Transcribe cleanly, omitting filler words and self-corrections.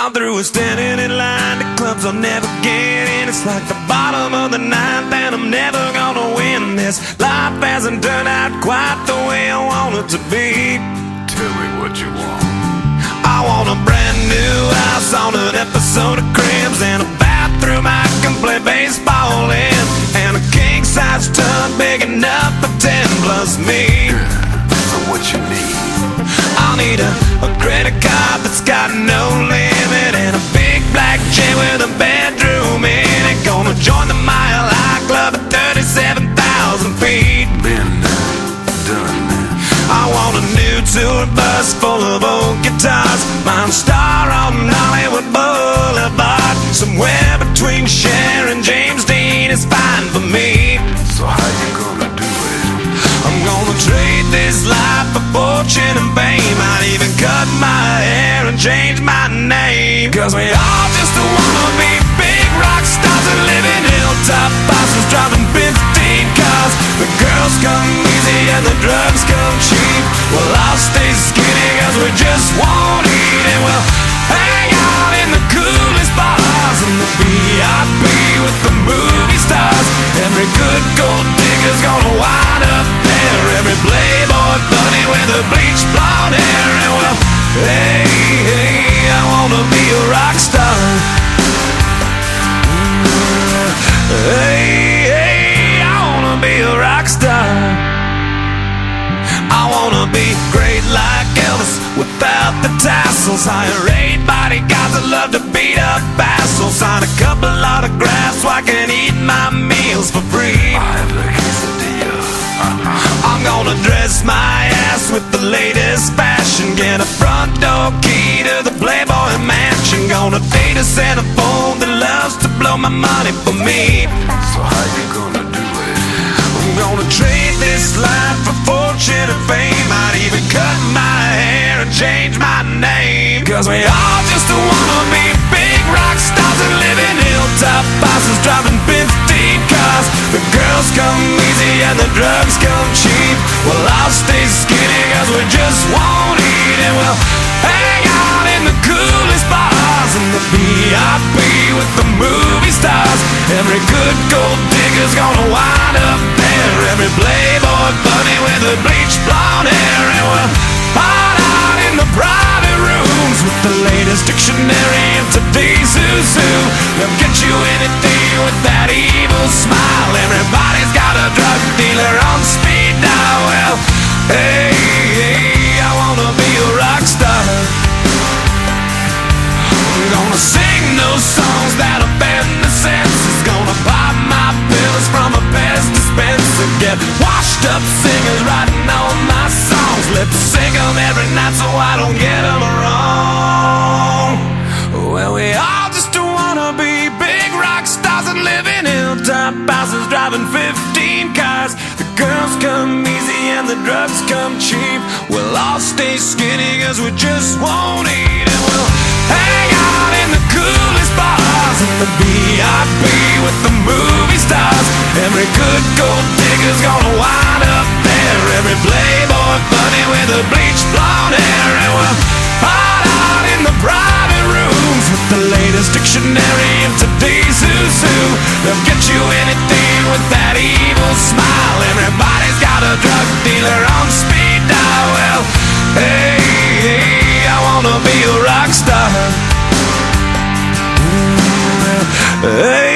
I'm through with standing in line to clubs I'll never get in. It's like the bottom of the ninth and I'm never gonna win this. Life hasn't turned out quite the way I want it to be. Tell me what you want. I want a brand new house on an episode of Cribs, and a bathroom I can play baseball in, and a king-size tub big enough for 10 plus me. So what you need? I'll need a credit card that's got no limit, and a big black chain with a bedroom in it. Gonna join the Mile High Club at 37,000 feet. Been done. I want a new tour bus full of old guitars, mine star on Hollywood Boulevard. Somewhere between Cher and James Dean is fine for me. So how you gonna do it? I'm gonna trade this life for fortune and fame. I'd even cut my hair and change my name. Cause we all just wanna be big rock stars and live in hilltop houses, driving 15 cars. The girls come easy and the drugs come cheap. Well, I'll stay skinny cause we just won't eat, and we'll hang out in the coolest bars and the VIP with the movie stars. Every good gold digger's gonna wind up there, every playboy bunny with the bleached blonde hair. And well, hey, hey, I wanna be a rock star. Hey, hey, I wanna be a rock star. I wanna be great like Elvis without the tassels. Hire 8 bodyguards that love to beat up assholes. Sign a couple autographs so I can eat my meals for free. I have a quesadilla. I'm gonna dress my ass with the latest fashion, get a front door key to the Playboy Mansion. Gonna date a centerfold that loves to blow my money for me. So how you gonna do it? I'm gonna trade this life for fortune and fame. I'd even cut my hair and change my name. Cause we all just wanna be big rock stars and live in hilltop houses, driving 15 cars. The girls come easy and the drugs come cheap. Well, I'll stay skinny cause we just won't eat, and we'll hang out in the coolest bars and the VIP with the movie stars. Every good gold digger's gonna wind up there, every playboy bunny with the bleached blonde hair. And we'll hide out in the private rooms with the latest dictionary of today's who's who. They'll get you anything with that evil smile. Everybody's got a drug dealer on speed dial. Well, hey, hey, I wanna be a rock star. I'm gonna sing those songs that offend the senses. Gonna pop my pills from a Pez dispenser. Get washed up singers writing all my songs. Lip sync them every night so I don't get them wrong. Well, we all just wanna be big rock stars and live in hilltop houses, driving 15 cars. The girls come easy and the drugs come cheap. We'll all stay skinny cause we just won't eat, and we'll hang out in the coolest bars and the VIP with the movie stars. Every good gold digger's gonna wind up there, every playboy bunny with the bleached blonde hair. And we'll hide out in the private rooms with the latest dictionary of today's who's who. They'll get you anything with that evil smile. Everybody's got a drug dealer on speed dial. Well, hey, hey, I wanna be a rock star. Hey.